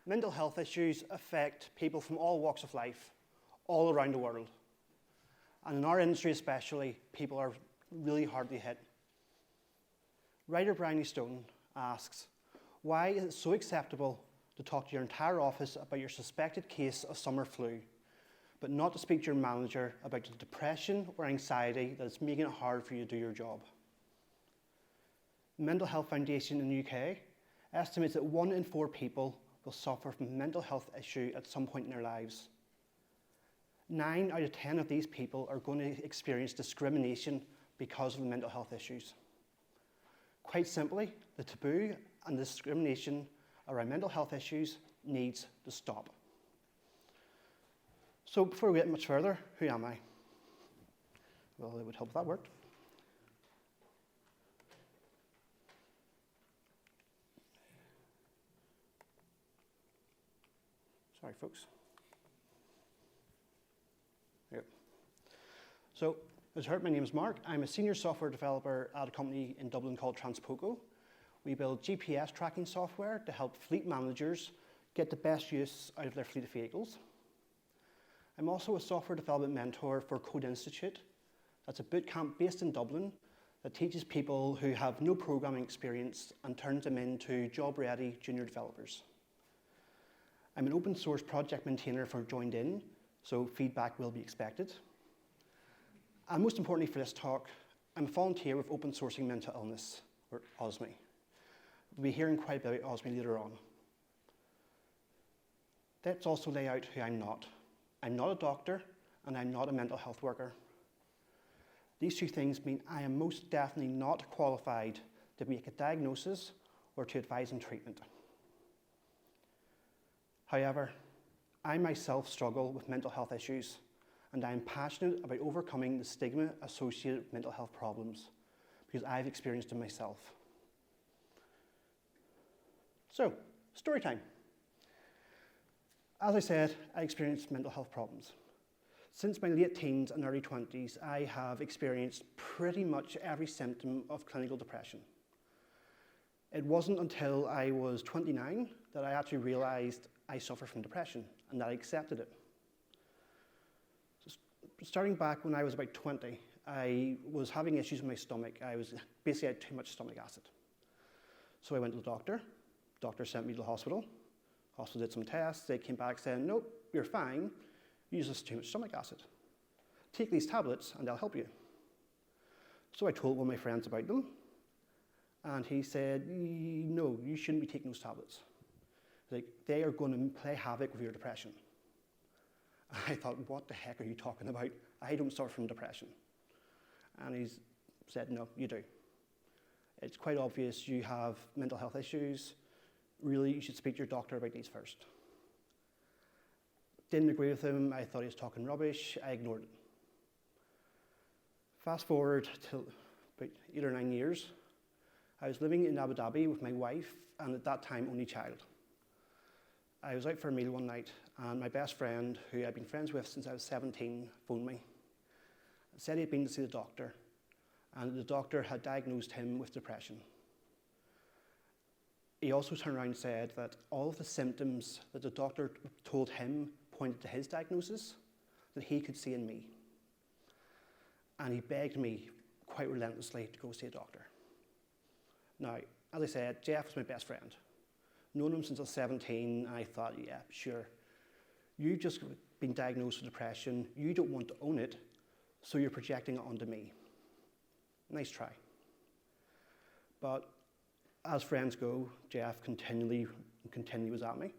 Mental health issues affect people from all walks of life, all around the world. And in our industry especially, people are really hardly hit. Writer Bryony Stone asks, why is it so acceptable to talk to your entire office about your suspected case of summer flu, but not to speak to your manager about the depression or anxiety that is making it hard for you to do your job? The Mental Health Foundation in the UK estimates that 1 in 4 people will suffer from a mental health issue at some point in their lives. 9 out of 10 of these people are going to experience discrimination because of mental health issues. Quite simply, the taboo and discrimination around mental health issues needs to stop. So before we get much further, who am I? Well, it would help if that worked. Sorry, folks. Here. So, as heard, my name is Mark. I'm a senior software developer at a company in Dublin called Transpoco. We build GPS tracking software to help fleet managers get the best use out of their fleet of vehicles. I'm also a software development mentor for Code Institute. That's a bootcamp based in Dublin that teaches people who have no programming experience and turns them into job-ready junior developers. I'm an open source project maintainer for Joined In, so feedback will be expected. And most importantly for this talk, I'm a volunteer with Open Sourcing Mental Illness, or OSMI. We'll be hearing quite a bit about OSMI later on. Let's also lay out who I'm not. I'm not a doctor, and I'm not a mental health worker. These two things mean I am most definitely not qualified to make a diagnosis or to advise on treatment. However, I myself struggle with mental health issues, and I am passionate about overcoming the stigma associated with mental health problems, because I've experienced them myself. So, story time. As I said, I experienced mental health problems. Since my late teens and early 20s, I have experienced pretty much every symptom of clinical depression. It wasn't until I was 29 that I actually realized I suffer from depression and that I accepted it. So starting back when I was about 20, I was having issues with my stomach. I basically had too much stomach acid. So I went to the doctor. The doctor sent me to the hospital. Hospital did some tests. They came back saying, nope, you're fine. You just too much stomach acid. Take these tablets and they'll help you. So I told one of my friends about them. And he said, no, you shouldn't be taking those tablets. Like, they are going to play havoc with your depression. I thought, what the heck are you talking about? I don't suffer from depression. And he said, no, you do. It's quite obvious you have mental health issues. Really, you should speak to your doctor about these first. Didn't agree with him. I thought he was talking rubbish. I ignored it. Fast forward to about 8 or 9 years. I was living in Abu Dhabi with my wife, and at that time, only child. I was out for a meal one night, and my best friend, who I'd been friends with since I was 17, phoned me. Said he'd been to see the doctor, and the doctor had diagnosed him with depression. He also turned around and said that all of the symptoms that the doctor told him pointed to his diagnosis that he could see in me. And he begged me quite relentlessly to go see a doctor. Now, as I said, Jeff was my best friend. Known him since I was 17, and I thought, yeah, sure. You've just been diagnosed with depression. You don't want to own it, so you're projecting it onto me. Nice try. But as friends go, Jeff continually was at me.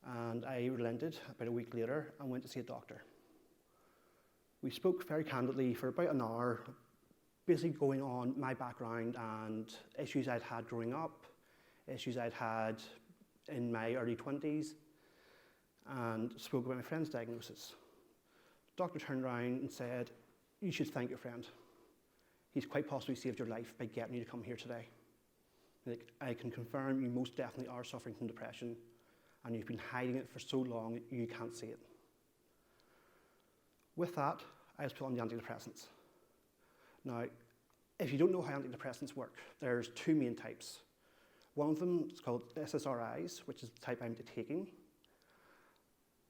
And I relented about a week later and went to see a doctor. We spoke very candidly for about an hour, basically going on my background and issues I'd had growing up, issues I'd had in my early 20s, and spoke about my friend's diagnosis. The doctor turned around and said, you should thank your friend. He's quite possibly saved your life by getting you to come here today. Like, I can confirm you most definitely are suffering from depression, and you've been hiding it for so long you can't see it. With that, I was put on the antidepressants. Now, if you don't know how antidepressants work, there's two main types. One of them is called SSRIs, which is the type I'm taking.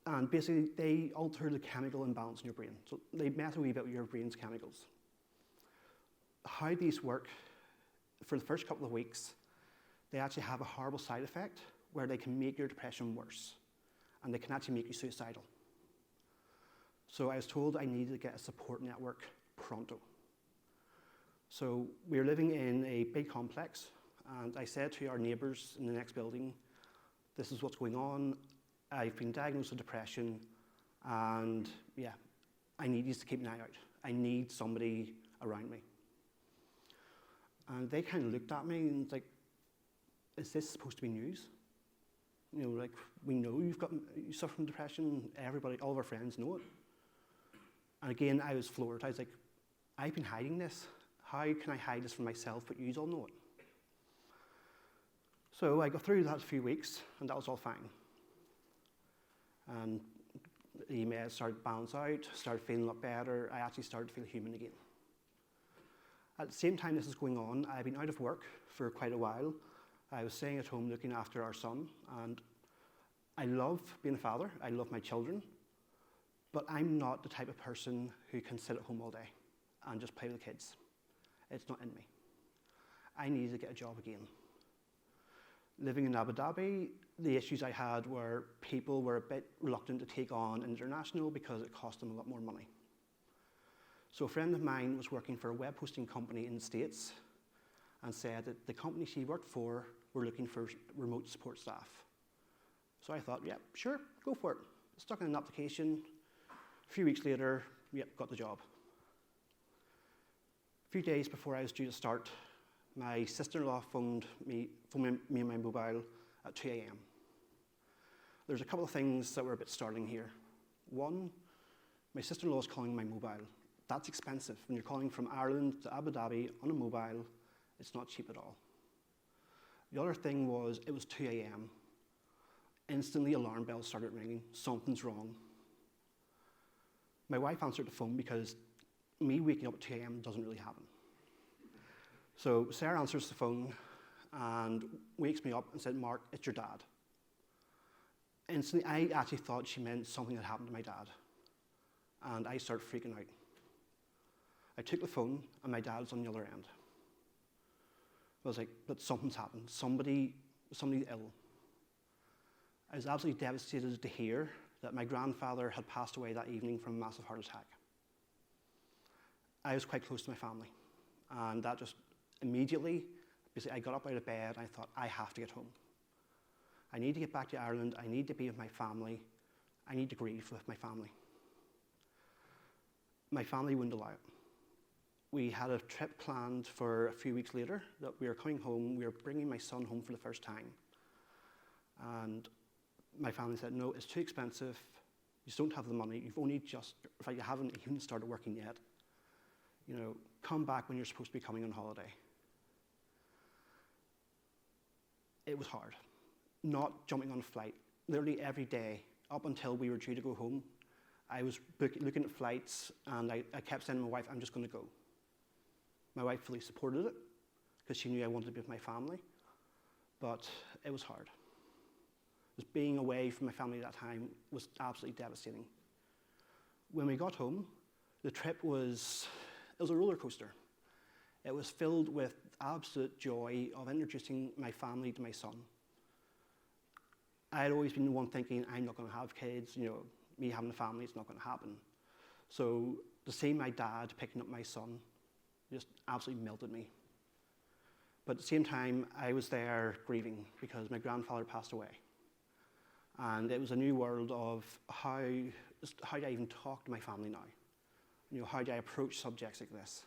And basically, they alter the chemical imbalance in your brain. So they mess a wee bit with your brain's chemicals. How these work, for the first couple of weeks, they actually have a horrible side effect where they can make your depression worse. And they can actually make you suicidal. So I was told I needed to get a support network pronto. So we were living in a big complex, and I said to our neighbours in the next building, this is what's going on. I've been diagnosed with depression, and yeah, I need you to keep an eye out. I need somebody around me. And they kind of looked at me and was like, is this supposed to be news? You know, like, we know you suffer from depression, everybody, all of our friends know it. And again, I was floored. I was like, I've been hiding this. How can I hide this from myself, but you all know it? So I got through that few weeks, and that was all fine. And the meds started to balance out, started feeling a lot better. I actually started to feel human again. At the same time this is going on, I've been out of work for quite a while. I was staying at home looking after our son, and I love being a father. I love my children, but I'm not the type of person who can sit at home all day and just play with the kids. It's not in me. I needed to get a job again. Living in Abu Dhabi, the issues I had were people were a bit reluctant to take on international because it cost them a lot more money. So a friend of mine was working for a web hosting company in the States and said that the company she worked for were looking for remote support staff. So I thought, yeah, sure, go for it. Stuck in an application. A few weeks later, yep, got the job. A few days before I was due to start, my sister-in-law phoned me on my mobile at 2 a.m. There's a couple of things that were a bit startling here. One, my sister-in-law is calling my mobile. That's expensive. When you're calling from Ireland to Abu Dhabi on a mobile, it's not cheap at all. The other thing was, it was 2 a.m. Instantly, alarm bells started ringing. Something's wrong. My wife answered the phone because me waking up at 2 a.m. doesn't really happen. So Sarah answers the phone and wakes me up and said, Mark, it's your dad. Instantly, I actually thought she meant something had happened to my dad. And I started freaking out. I took the phone and my dad's on the other end. I was like, but something's happened. Somebody's ill. I was absolutely devastated to hear that my grandfather had passed away that evening from a massive heart attack. I was quite close to my family. And that just immediately, basically, I got up out of bed and I thought, I have to get home. I need to get back to Ireland. I need to be with my family. I need to grieve with my family. My family wouldn't allow it. We had a trip planned for a few weeks later that we were coming home. We were bringing my son home for the first time. And my family said, no, it's too expensive. You don't have the money. You've only just, in fact, you haven't even started working yet. You know, come back when you're supposed to be coming on holiday. It was hard. Not jumping on a flight. Literally every day, up until we were due to go home, I was looking at flights, and I kept saying to my wife, I'm just going to go. My wife fully supported it, because she knew I wanted to be with my family, but it was hard. Just being away from my family at that time was absolutely devastating. When we got home, the trip was a roller coaster. It was filled with absolute joy of introducing my family to my son. I had always been the one thinking, I'm not going to have kids, you know, me having a family, it's not going to happen. So to see my dad picking up my son just absolutely melted me. But at the same time, I was there grieving because my grandfather passed away. And it was a new world of how do I even talk to my family now? You know, how do I approach subjects like this?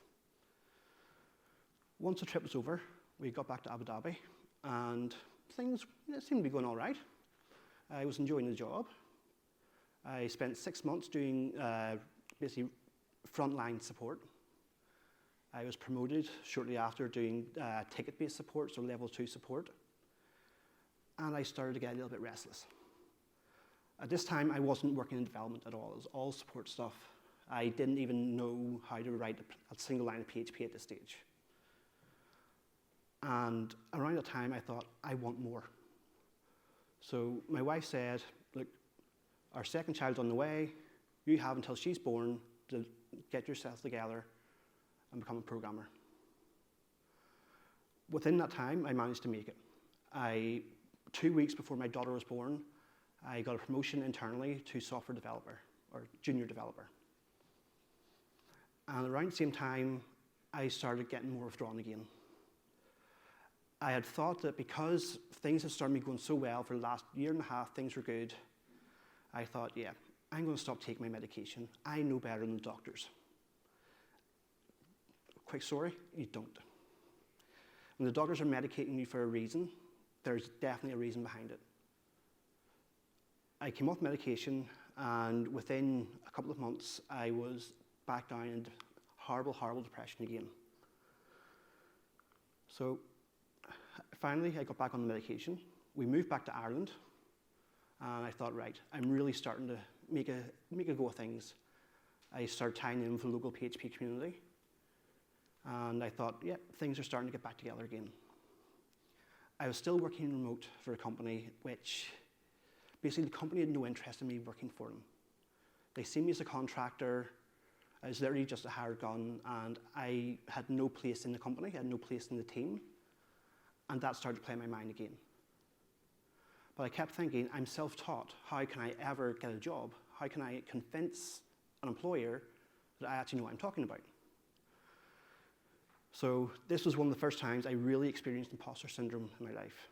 Once the trip was over, we got back to Abu Dhabi, and things seemed to be going all right. I was enjoying the job. I spent 6 months doing basically frontline support. I was promoted shortly after doing ticket-based support, so level 2 support. And I started to get a little bit restless. At this time, I wasn't working in development at all. It was all support stuff. I didn't even know how to write a single line of PHP at this stage. And around that time, I thought, I want more. So my wife said, look, our second child's on the way. You have until she's born to get yourself together and become a programmer. Within that time, I managed to make it. 2 weeks before my daughter was born, I got a promotion internally to software developer, or junior developer. And around the same time, I started getting more withdrawn again. I had thought that because things had started going so well for the last year and a half, things were good, I thought, yeah, I'm going to stop taking my medication. I know better than the doctors. Quick story, you don't. When the doctors are medicating you for a reason, there's definitely a reason behind it. I came off medication, and within a couple of months, I was back down in horrible, horrible depression again. So finally, I got back on the medication. We moved back to Ireland, and I thought, right, I'm really starting to make a go of things. I started tying in with the local PHP community, and I thought, yeah, things are starting to get back together again. I was still working remote for a company which, basically the company had no interest in me working for them. They see me as a contractor. I was literally just a hired gun, and I had no place in the company, I had no place in the team, and that started to play in my mind again. But I kept thinking, I'm self-taught. How can I ever get a job? How can I convince an employer that I actually know what I'm talking about? So this was one of the first times I really experienced imposter syndrome in my life,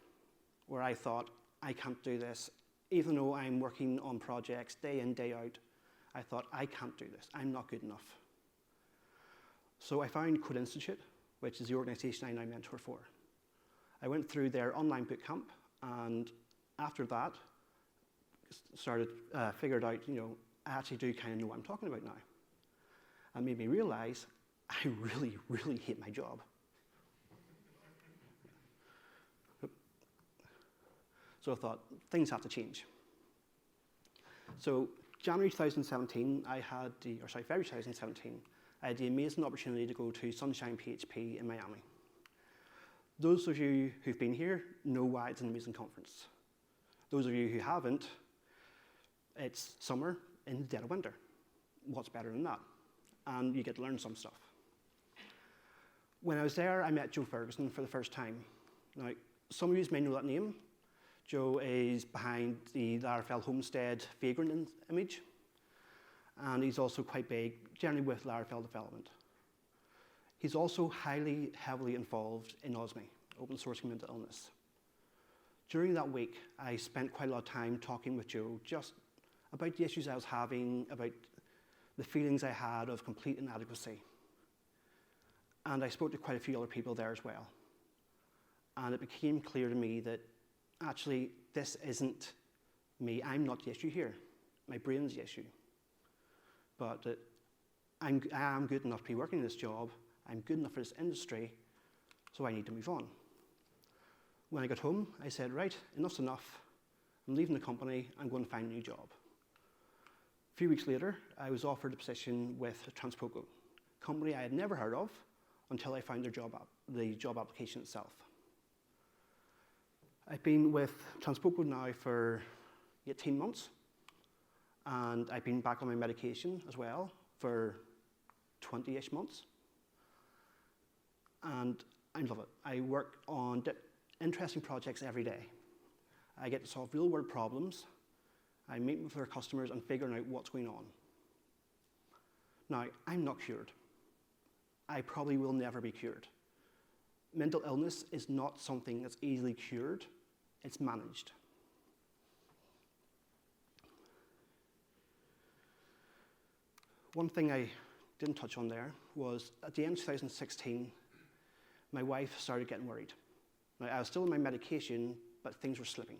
where I thought, I can't do this. Even though I'm working on projects day in, day out, I thought, I can't do this. I'm not good enough. So I found Code Institute, which is the organization I now mentor for. I went through their online bootcamp, and after that, figured out, I actually do kind of know what I'm talking about now. And made me realize I really, really hate my job. So I thought, things have to change. So February 2017, I had the amazing opportunity to go to ScotlandPHP in Miami. Those of you who've been here know why it's an amazing conference. Those of you who haven't, it's summer in the dead of winter. What's better than that? And you get to learn some stuff. When I was there, I met Joe Ferguson for the first time. Now, some of you may know that name. Joe is behind the Laravel Homestead vagrant image, and he's also quite big, generally with Laravel development. He's also heavily involved in OSMI, open source mental illness. During that week, I spent quite a lot of time talking with Joe just about the issues I was having, about the feelings I had of complete inadequacy. And I spoke to quite a few other people there as well. And it became clear to me that actually this isn't me. I'm not the issue here. My brain's the issue. But I am good enough to be working in this job. I'm good enough for this industry, so I need to move on. When I got home, I said, right, enough's enough. I'm leaving the company. I'm going to find a new job. A few weeks later, I was offered a position with Transpoco, a company I had never heard of until I found the job application itself. I've been with Transpoco now for 18 months, and I've been back on my medication as well for 20-ish months. And I love it. I work on interesting projects every day. I get to solve real-world problems. I meet with our customers and figuring out what's going on. Now, I'm not cured. I probably will never be cured. Mental illness is not something that's easily cured. It's managed. One thing I didn't touch on there was at the end of 2016, my wife started getting worried. Now, I was still on my medication, but things were slipping.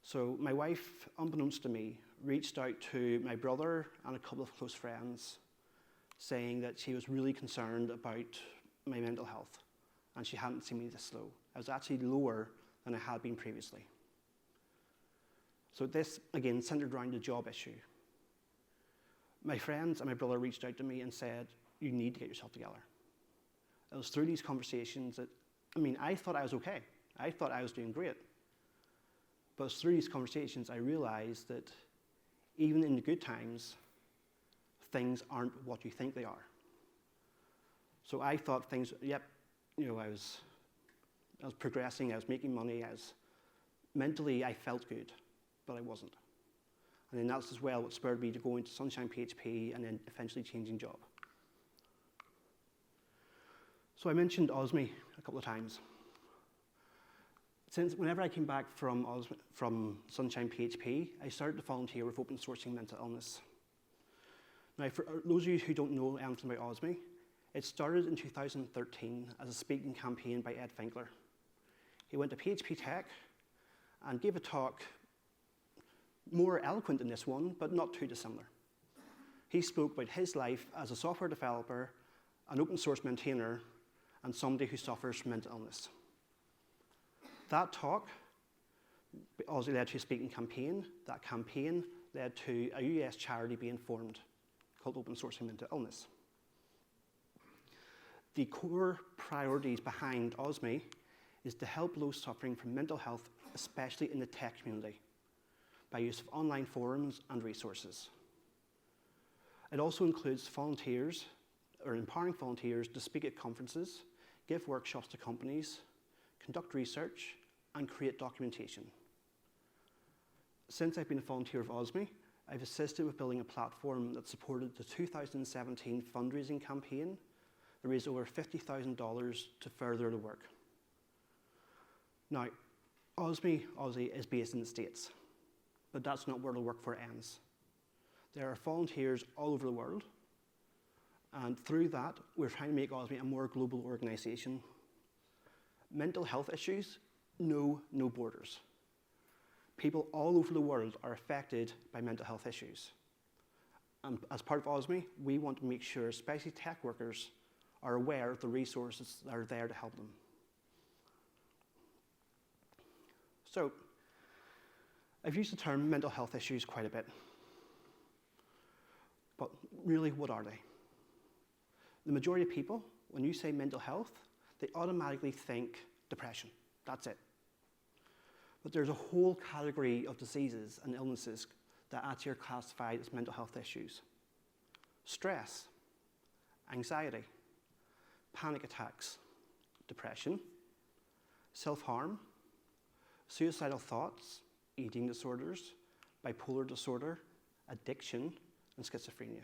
So my wife, unbeknownst to me, reached out to my brother and a couple of close friends, saying that she was really concerned about my mental health, and she hadn't seen me this low. I was actually lower than I had been previously. So this, again, centered around the job issue. My friends and my brother reached out to me and said, you need to get yourself together. It was through these conversations that, I thought I was okay. I thought I was doing great. But it's through these conversations I realized that even in the good times, things aren't what you think they are. So I thought things, I was progressing, I was making money, mentally I felt good, but I wasn't. And then that's as well what spurred me to go into ScotlandPHP and then eventually changing job. So I mentioned OSMI a couple of times. Whenever I came back from ScotlandPHP, I started to volunteer with open sourcing mental illness. Now, for those of you who don't know anything about OSMI, it started in 2013 as a speaking campaign by Ed Finkler. He went to PHP Tech and gave a talk more eloquent than this one, but not too dissimilar. He spoke about his life as a software developer, an open source maintainer, and somebody who suffers from mental illness. That talk also led to a speaking campaign. That campaign led to a US charity being formed called Open Sourcing Mental Illness. The core priorities behind OSMI is to help those suffering from mental health, especially in the tech community, by use of online forums and resources. It also includes volunteers, or empowering volunteers to speak at conferences, give workshops to companies, conduct research, and create documentation. Since I've been a volunteer of OSMI, I've assisted with building a platform that supported the 2017 fundraising campaign that raised over $50,000 to further the work. Now, OSMI obviously is based in the States, but that's not where the work for ends. There are volunteers all over the world, and through that, we're trying to make OSMI a more global organization. Mental health issues know no borders. People all over the world are affected by mental health issues. And as part of OSMI, we want to make sure, especially tech workers, are aware of the resources that are there to help them. So, I've used the term mental health issues quite a bit. But really, what are they? The majority of people, when you say mental health, they automatically think depression. That's it. But there's a whole category of diseases and illnesses that actually are classified as mental health issues. Stress, anxiety, panic attacks, depression, self-harm, suicidal thoughts, eating disorders, bipolar disorder, addiction, and schizophrenia.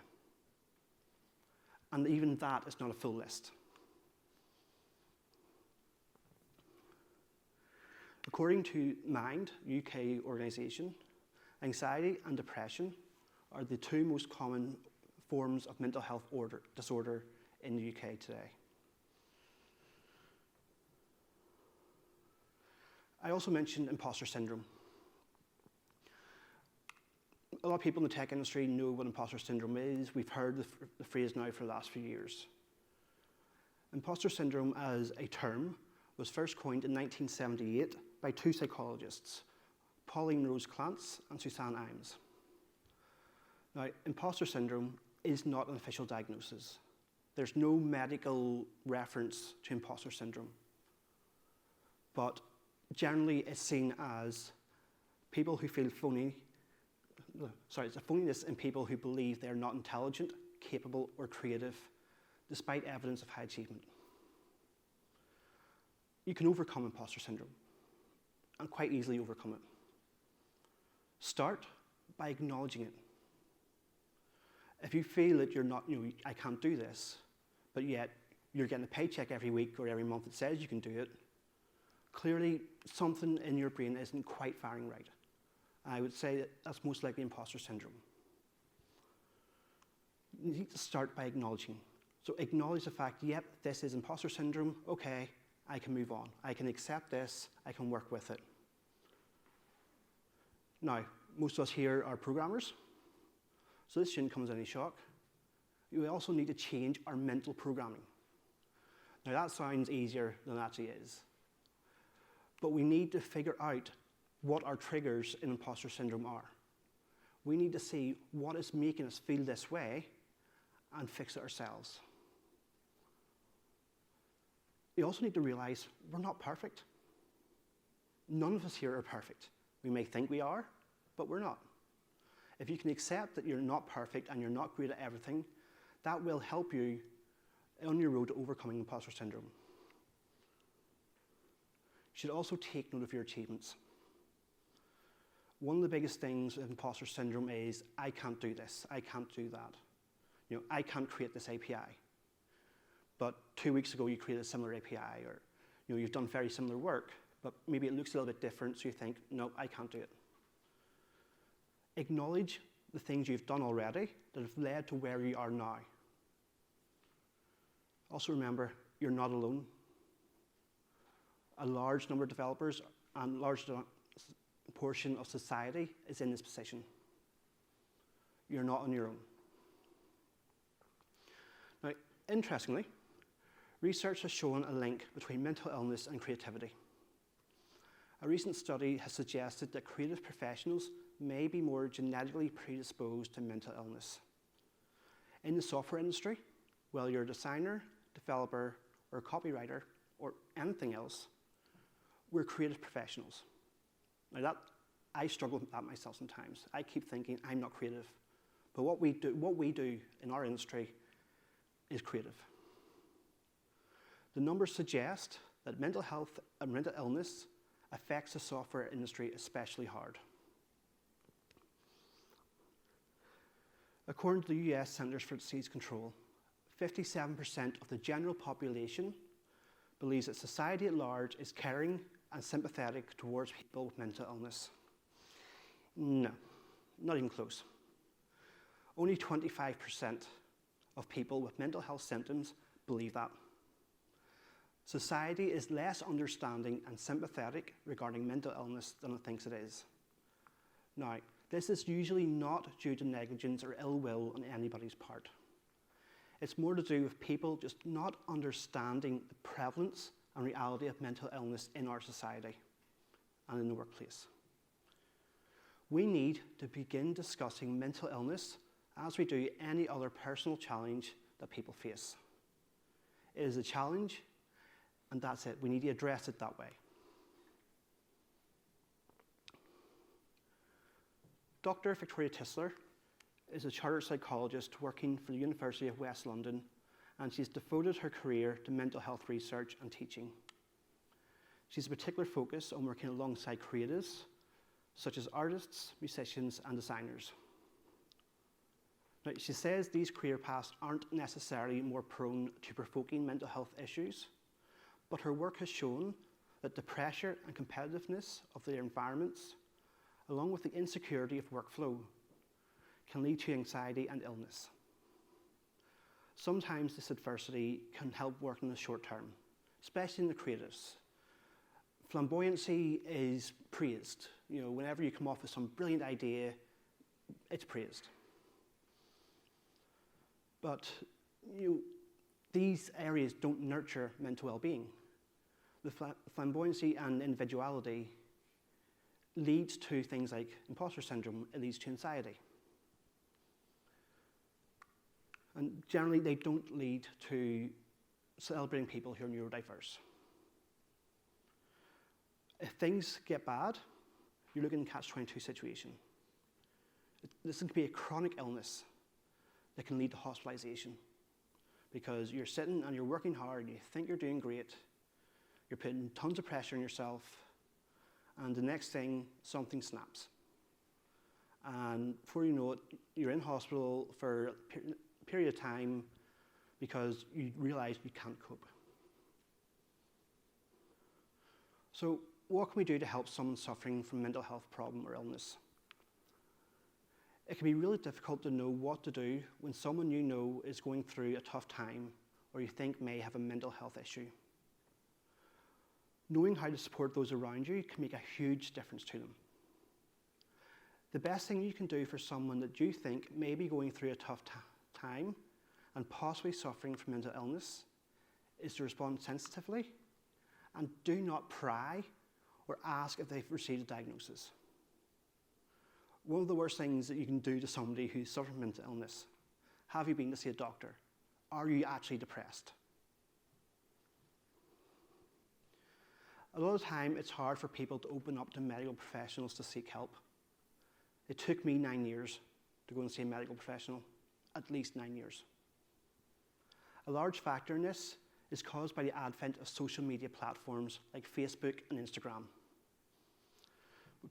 And even that is not a full list. According to Mind, UK organisation, anxiety and depression are the two most common forms of mental health disorder in the UK today. I also mentioned imposter syndrome. A lot of people in the tech industry know what imposter syndrome is. We've heard the phrase now for the last few years. Imposter syndrome as a term was first coined in 1978 by two psychologists, Pauline Rose Clance and Suzanne Imes. Now, imposter syndrome is not an official diagnosis. There's no medical reference to imposter syndrome. But generally, it's seen as people who feel it's a phoniness in people who believe they're not intelligent, capable, or creative, despite evidence of high achievement. You can overcome imposter syndrome, and quite easily overcome it. Start by acknowledging it. If you feel that you're not, I can't do this, but yet you're getting a paycheck every week or every month that says you can do it, clearly something in your brain isn't quite firing right. I would say that that's most likely imposter syndrome. You need to start by acknowledging. So acknowledge the fact, yep, this is imposter syndrome, okay, I can move on. I can accept this, I can work with it. Now, most of us here are programmers, so this shouldn't come as any shock. We also need to change our mental programming. Now that sounds easier than it actually is. But we need to figure out what our triggers in imposter syndrome are. We need to see what is making us feel this way and fix it ourselves. we also need to realize we're not perfect. None of us here are perfect. We may think we are, but we're not. If you can accept that you're not perfect and you're not great at everything, that will help you on your road to overcoming imposter syndrome. You should also take note of your achievements. One of the biggest things with imposter syndrome is, I can't do this, I can't do that. I can't create this API. But 2 weeks ago you created a similar API, or you've done very similar work, but maybe it looks a little bit different, so you think, no, I can't do it. Acknowledge the things you've done already that have led to where you are now. Also remember, you're not alone. A large number of developers and a large portion of society is in this position. You're not on your own. Now, interestingly, research has shown a link between mental illness and creativity. A recent study has suggested that creative professionals may be more genetically predisposed to mental illness. In the software industry, whether you're a designer, developer, or a copywriter, or anything else, we're creative professionals. Now I struggle with that myself sometimes. I keep thinking I'm not creative. But what we do in our industry is creative. The numbers suggest that mental health and mental illness affects the software industry especially hard. According to the US Centers for Disease Control, 57% of the general population believes that society at large is caring and sympathetic towards people with mental illness. No, not even close. Only 25% of people with mental health symptoms believe that. Society is less understanding and sympathetic regarding mental illness than it thinks it is. Now, this is usually not due to negligence or ill will on anybody's part. It's more to do with people just not understanding the prevalence and reality of mental illness in our society and in the workplace. We need to begin discussing mental illness as we do any other personal challenge that people face. It is a challenge, and that's it. We need to address it that way. Dr. Victoria Tisler is a chartered psychologist working for the University of West London, and she's devoted her career to mental health research and teaching. She's a particular focus on working alongside creatives, such as artists, musicians, and designers. Now, she says these career paths aren't necessarily more prone to provoking mental health issues, but her work has shown that the pressure and competitiveness of their environments, along with the insecurity of workflow, can lead to anxiety and illness. Sometimes this adversity can help work in the short term, especially in the creatives. Flamboyancy is praised. Whenever you come off with some brilliant idea, it's praised. But these areas don't nurture mental well-being. The flamboyancy and individuality leads to things like imposter syndrome. It leads to anxiety. And generally, they don't lead to celebrating people who are neurodiverse. If things get bad, you're looking at a catch-22 situation. This can be a chronic illness that can lead to hospitalization because you're sitting and you're working hard, you think you're doing great, you're putting tons of pressure on yourself, and the next thing, something snaps. And before you know it, you're in hospital for a period of time because you realize you can't cope. So what can we do to help someone suffering from a mental health problem or illness? It can be really difficult to know what to do when someone you know is going through a tough time or you think may have a mental health issue. Knowing how to support those around you can make a huge difference to them. The best thing you can do for someone that you think may be going through a tough time and possibly suffering from mental illness is to respond sensitively and do not pry or ask if they've received a diagnosis. One of the worst things that you can do to somebody who's suffering from mental illness, have you been to see a doctor? Are you actually depressed? A lot of the time, it's hard for people to open up to medical professionals to seek help. It took me 9 years to go and see a medical professional, at least 9 years. A large factor in this is caused by the advent of social media platforms like Facebook and Instagram.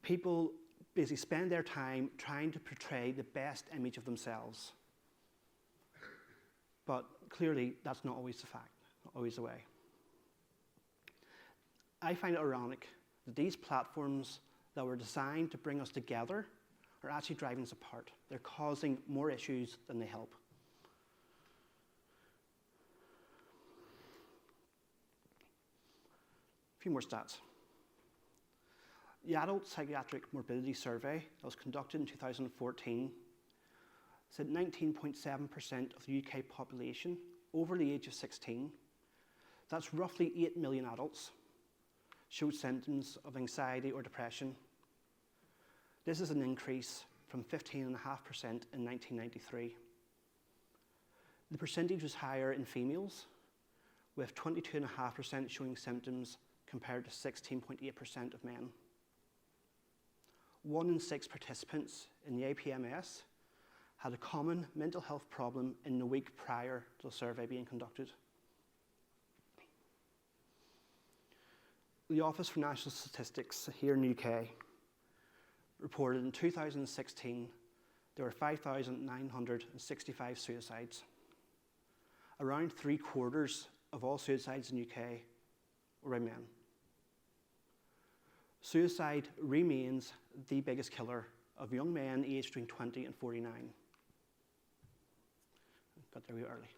People basically spend their time trying to portray the best image of themselves. But clearly, that's not always the fact, not always the way. I find it ironic that these platforms that were designed to bring us together are actually driving us apart. They're causing more issues than they help. A few more stats. The Adult Psychiatric Morbidity Survey that was conducted in 2014 said 19.7% of the UK population over the age of 16, that's roughly 8 million adults, showed symptoms of anxiety or depression. This is an increase from 15.5% in 1993. The percentage was higher in females, with 22.5% showing symptoms compared to 16.8% of men. 1 in 6 participants in the APMS had a common mental health problem in the week prior to the survey being conducted. The Office for National Statistics here in the UK reported in 2016 there were 5,965 suicides. Around 3/4 of all suicides in the UK were by men. Suicide remains the biggest killer of young men aged between 20 and 49. Got there really early.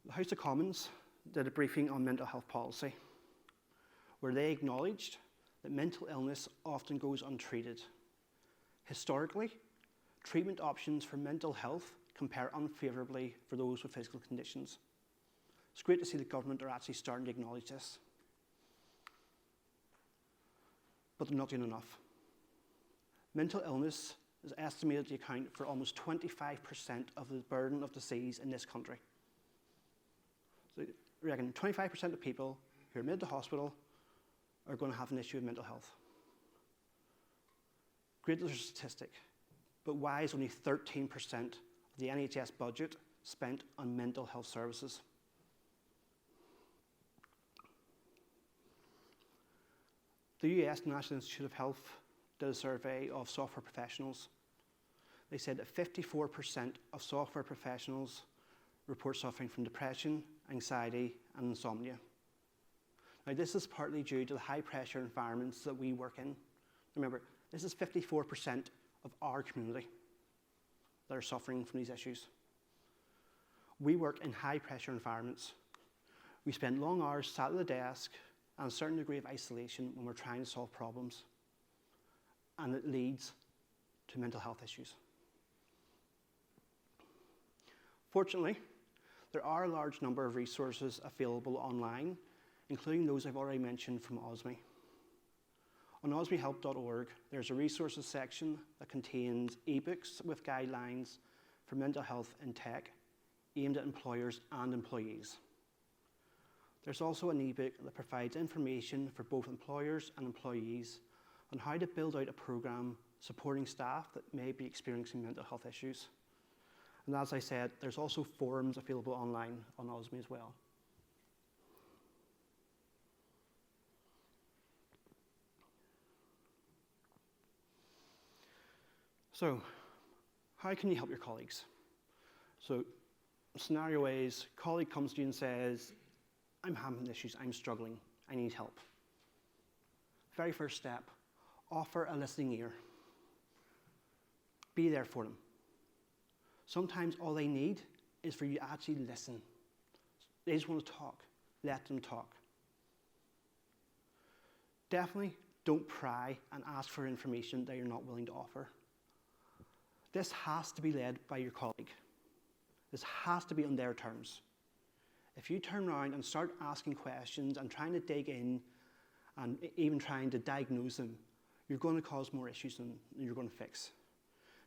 The House of Commons did a briefing on mental health policy, where they acknowledged that mental illness often goes untreated. Historically, treatment options for mental health compare unfavourably for those with physical conditions. It's great to see the government are actually starting to acknowledge this. But they're not doing enough. Mental illness is estimated to account for almost 25% of the burden of disease in this country. So we reckon 25% of people who are admitted to hospital are going to have an issue with mental health. Great little statistic, but why is only 13% of the NHS budget spent on mental health services? The US National Institute of Health did a survey of software professionals. They said that 54% of software professionals report suffering from depression, anxiety, and insomnia. Now, this is partly due to the high-pressure environments that we work in. Remember, this is 54% of our community that are suffering from these issues. We work in high-pressure environments. We spend long hours sat at the desk and a certain degree of isolation when we're trying to solve problems. And it leads to mental health issues. Fortunately, there are a large number of resources available online, including those I've already mentioned from OSMI. On osmihelp.org, there's a resources section that contains ebooks with guidelines for mental health in tech aimed at employers and employees. There's also an ebook that provides information for both employers and employees on how to build out a program supporting staff that may be experiencing mental health issues. And as I said, there's also forums available online on OSMI as well. So, how can you help your colleagues? So, scenario A is, colleague comes to you and says, I'm having issues, I'm struggling, I need help. Very first step, offer a listening ear. Be there for them. Sometimes all they need is for you to actually listen. They just want to talk. Let them talk. Definitely don't pry and ask for information that you're not willing to offer. This has to be led by your colleague. This has to be on their terms. If you turn around and start asking questions and trying to dig in and even trying to diagnose them, you're going to cause more issues than you're going to fix.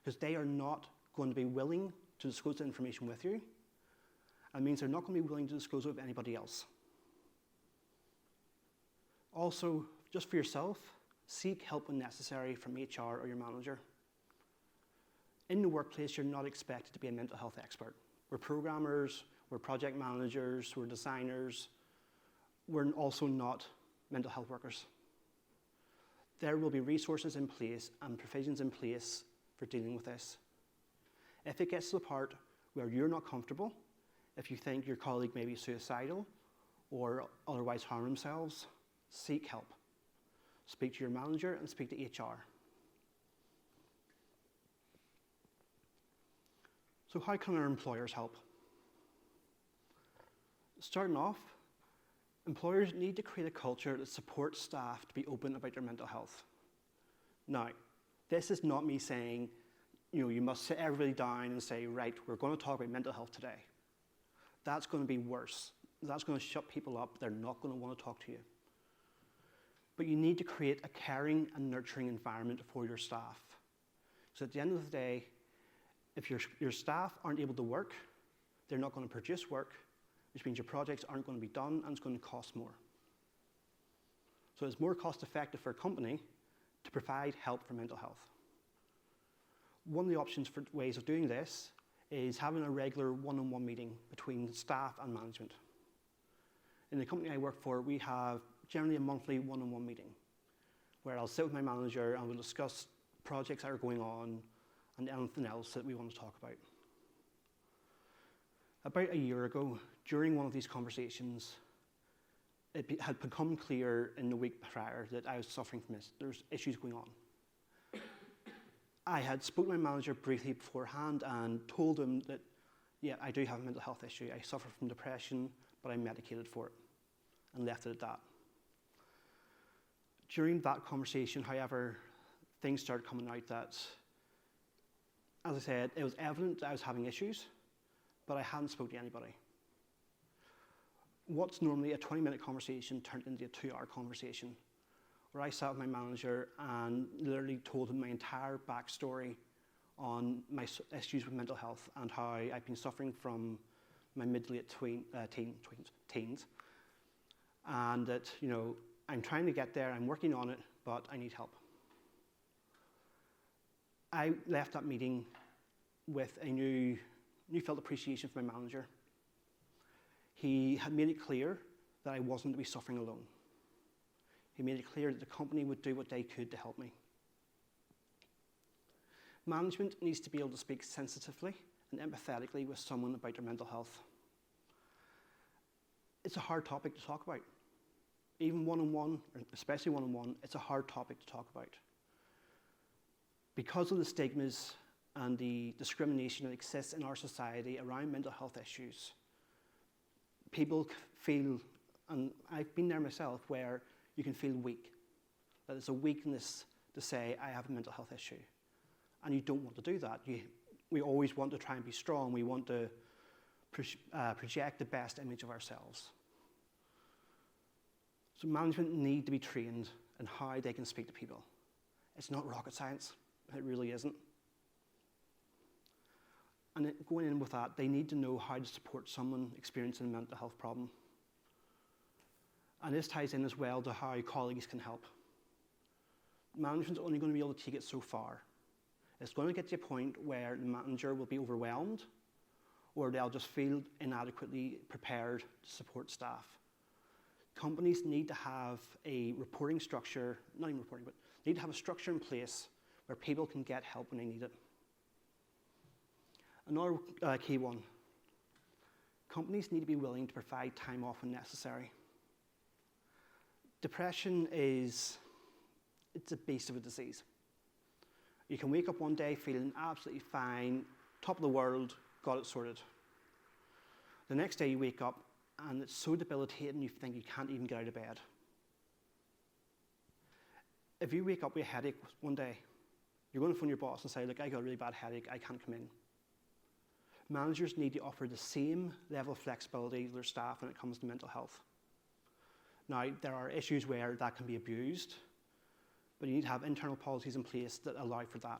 Because they are not going to be willing to disclose the information with you, and means they're not going to be willing to disclose it with anybody else. Also, just for yourself, seek help when necessary from HR or your manager. In the workplace, you're not expected to be a mental health expert. We're programmers, we're project managers, we're designers. We're also not mental health workers. There will be resources in place and provisions in place for dealing with this. If it gets to the part where you're not comfortable, if you think your colleague may be suicidal or otherwise harm themselves, seek help. Speak to your manager and speak to HR. So how can our employers help? Starting off, employers need to create a culture that supports staff to be open about their mental health. Now, this is not me saying, you must sit everybody down and say, right, we're going to talk about mental health today. That's going to be worse. That's going to shut people up. They're not going to want to talk to you. But you need to create a caring and nurturing environment for your staff. So at the end of the day, if your staff aren't able to work, they're not going to produce work, which means your projects aren't going to be done and it's going to cost more. So it's more cost effective for a company to provide help for mental health. One of the options for ways of doing this is having a regular one-on-one meeting between staff and management. In the company I work for, we have generally a monthly one-on-one meeting where I'll sit with my manager and we'll discuss projects that are going on and anything else that we want to talk about. About a year ago, during one of these conversations, it had become clear in the week prior that I was suffering from this. There's issues going on. I had spoken to my manager briefly beforehand and told him that, yeah, I do have a mental health issue. I suffer from depression, but I'm medicated for it, and left it at that. During that conversation, however, things started coming out that, as I said, it was evident that I was having issues, but I hadn't spoken to anybody. What's normally a 20-minute conversation turned into a 2-hour conversation, where I sat with my manager and literally told him my entire backstory on my issues with mental health and how I've been suffering from my mid to late teens. And that, I'm trying to get there, I'm working on it, but I need help. I left that meeting with a newfound appreciation for my manager. He had made it clear that I wasn't to be suffering alone. He made it clear that the company would do what they could to help me. Management needs to be able to speak sensitively and empathetically with someone about their mental health. It's a hard topic to talk about. Even one-on-one, or especially one-on-one, it's a hard topic to talk about. Because of the stigmas and the discrimination that exists in our society around mental health issues, people feel, and I've been there myself, where you can feel weak. That it's a weakness to say, I have a mental health issue. And you don't want to do that. We always want to try and be strong. We want to project the best image of ourselves. So management need to be trained in how they can speak to people. It's not rocket science. It really isn't. And going in with that, they need to know how to support someone experiencing a mental health problem. And this ties in as well to how colleagues can help. Management's only going to be able to take it so far. It's going to get to a point where the manager will be overwhelmed, or they'll just feel inadequately prepared to support staff. Companies need to have a reporting structure, not even reporting, but need to have a structure in place where people can get help when they need it. Another key one, companies need to be willing to provide time off when necessary. Depression it's a beast of a disease. You can wake up one day feeling absolutely fine, top of the world, got it sorted. The next day you wake up and it's so debilitating you think you can't even get out of bed. If you wake up with a headache one day, you're going to phone your boss and say, look, I got a really bad headache, I can't come in. Managers need to offer the same level of flexibility to their staff when it comes to mental health. Now, there are issues where that can be abused, but you need to have internal policies in place that allow for that.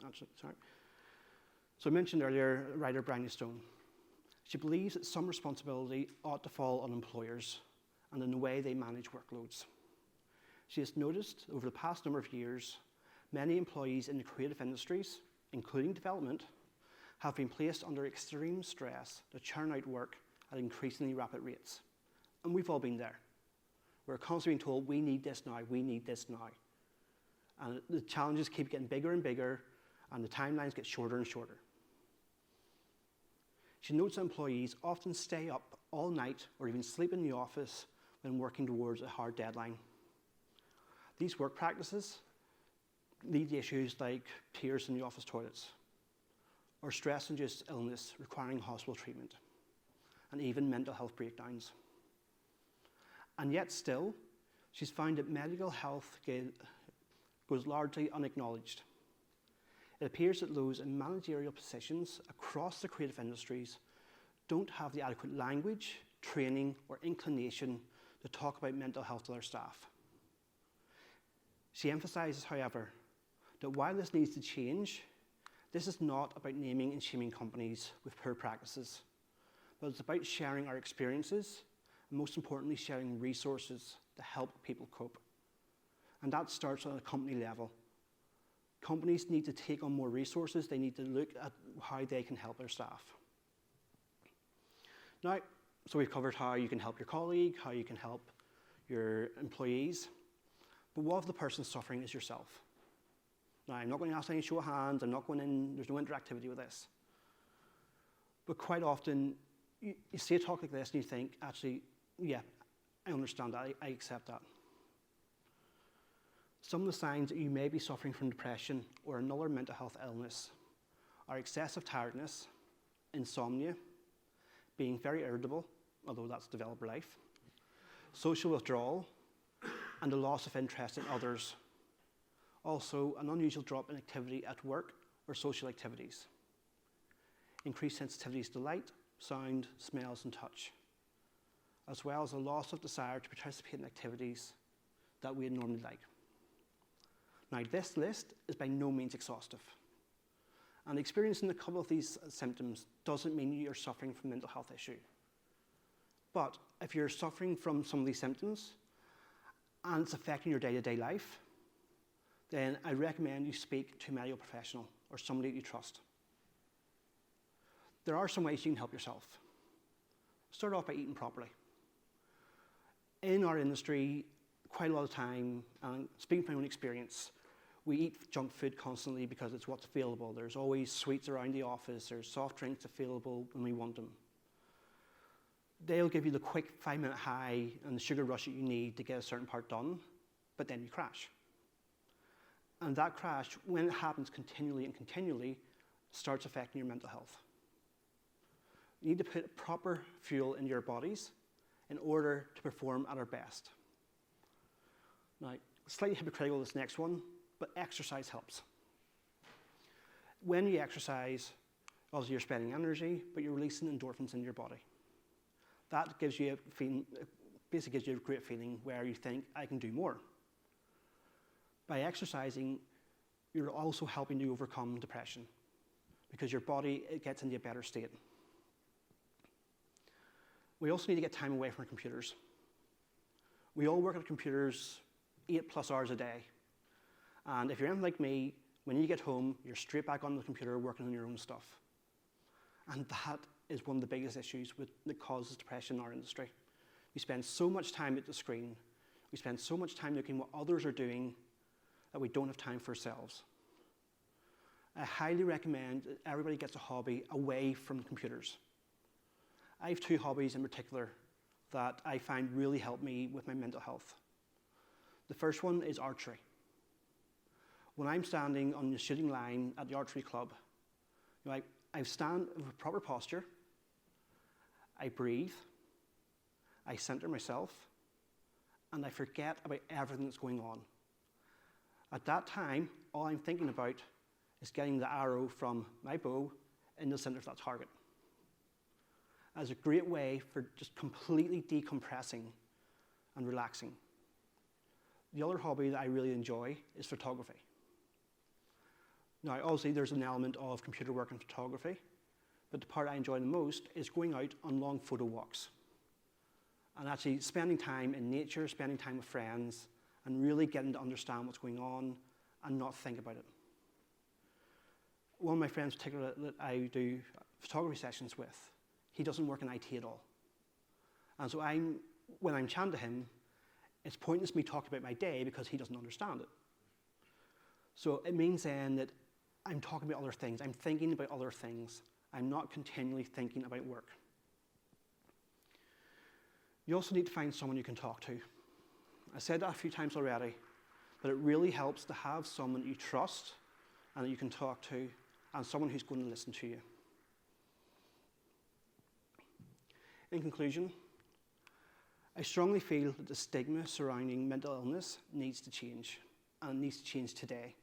Actually, sorry. So I mentioned earlier writer Bryony Stone. She believes that some responsibility ought to fall on employers and in the way they manage workloads. She has noticed over the past number of years, many employees in the creative industries, including development, have been placed under extreme stress to churn out work at increasingly rapid rates. And we've all been there. We're constantly being told, we need this now, we need this now. And the challenges keep getting bigger and bigger, and the timelines get shorter and shorter. She notes that employees often stay up all night or even sleep in the office when working towards a hard deadline. These work practices lead to issues like tears in the office toilets, or stress-induced illness requiring hospital treatment, and even mental health breakdowns. And yet still, she's found that medical health goes largely unacknowledged. It appears that those in managerial positions across the creative industries don't have the adequate language, training, or inclination to talk about mental health to their staff. She emphasises, however, that while this needs to change, this is not about naming and shaming companies with poor practices, but it's about sharing our experiences, and most importantly, sharing resources to help people cope. And that starts on a company level. Companies need to take on more resources. They need to look at how they can help their staff. Now, so we've covered how you can help your colleague, how you can help your employees, but what if the person suffering is yourself? Now, I'm not going to ask any show of hands, there's no interactivity with this. But quite often, you see a talk like this and you think, actually, yeah, I understand that, I accept that. Some of the signs that you may be suffering from depression or another mental health illness are excessive tiredness, insomnia, being very irritable, although that's developer life, social withdrawal, and a loss of interest in others. Also, an unusual drop in activity at work or social activities. Increased sensitivities to light, sound, smells, and touch, as well as a loss of desire to participate in activities that we'd normally like. Now, this list is by no means exhaustive. And experiencing a couple of these symptoms doesn't mean you're suffering from a mental health issue. But if you're suffering from some of these symptoms and it's affecting your day-to-day life, then I recommend you speak to a medical professional or somebody that you trust. There are some ways you can help yourself. Start off by eating properly. In our industry, quite a lot of time, and speaking from my own experience, we eat junk food constantly because it's what's available. There's always sweets around the office, there's soft drinks available when we want them. They'll give you the quick 5-minute high and the sugar rush that you need to get a certain part done, but then you crash. And that crash, when it happens continually and continually, starts affecting your mental health. You need to put proper fuel in your bodies in order to perform at our best. Now, slightly hypocritical, this next one, but exercise helps. When you exercise, obviously you're spending energy, but you're releasing endorphins in your body. That gives you a feeling, basically gives you a great feeling where you think, I can do more. By exercising, you're also helping to overcome depression because your body gets into a better state. We also need to get time away from our computers. We all work at computers 8+ hours a day. And if you're anything like me, when you get home, you're straight back on the computer working on your own stuff. And that is one of the biggest issues that causes depression in our industry. We spend so much time at the screen. We spend so much time looking at what others are doing that we don't have time for ourselves. I highly recommend that everybody gets a hobby away from computers. I have 2 hobbies in particular that I find really help me with my mental health. The first one is archery. When I'm standing on the shooting line at the archery club, I stand with proper posture, I breathe, I center myself, and I forget about everything that's going on. At that time, all I'm thinking about is getting the arrow from my bow in the center of that target. As a great way for just completely decompressing and relaxing. The other hobby that I really enjoy is photography. Now, obviously, there's an element of computer work and photography, but the part I enjoy the most is going out on long photo walks and actually spending time in nature, spending time with friends, and really getting to understand what's going on and not think about it. One of my friends, particularly, that I do photography sessions with, he doesn't work in IT at all. And so when I'm chatting to him, it's pointless me talking about my day because he doesn't understand it. So it means then that I'm talking about other things. I'm thinking about other things. I'm not continually thinking about work. You also need to find someone you can talk to. I said that a few times already, but it really helps to have someone you trust and that you can talk to, and someone who's going to listen to you. In conclusion, I strongly feel that the stigma surrounding mental illness needs to change, and it needs to change today.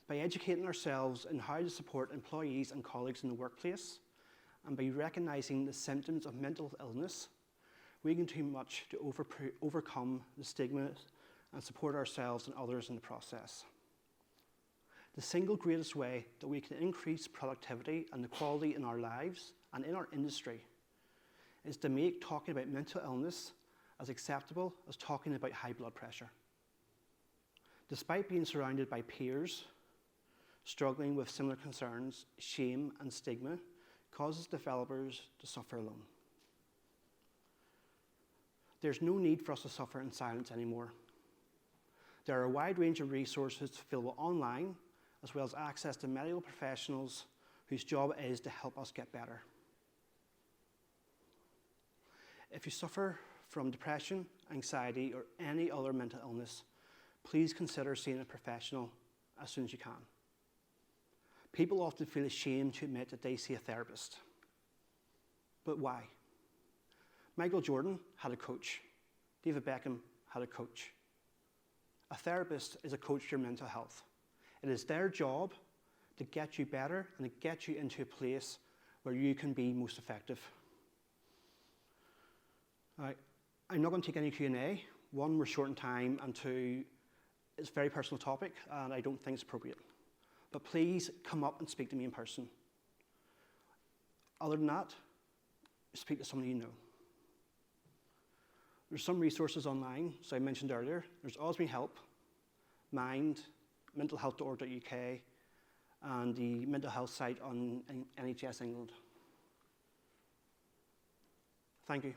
By educating ourselves in how to support employees and colleagues in the workplace, and by recognising the symptoms of mental illness, we can do much to overcome the stigma and support ourselves and others in the process. The single greatest way that we can increase productivity and the quality in our lives and in our industry is to make talking about mental illness as acceptable as talking about high blood pressure. Despite being surrounded by peers struggling with similar concerns, shame and stigma causes developers to suffer alone. There's no need for us to suffer in silence anymore. There are a wide range of resources available online, as well as access to medical professionals whose job it is to help us get better. If you suffer from depression, anxiety, or any other mental illness, please consider seeing a professional as soon as you can. People often feel ashamed to admit that they see a therapist. But why? Michael Jordan had a coach. David Beckham had a coach. A therapist is a coach to your mental health. It is their job to get you better and to get you into a place where you can be most effective. I'm not going to take any Q&A. One, we're short in time, and two, it's a very personal topic and I don't think it's appropriate. But please come up and speak to me in person. Other than that, speak to somebody you know. There's some resources online, so I mentioned earlier. There's OSMI Help, Mind, mentalhealth.org.uk, and the mental health site on NHS England. Thank you.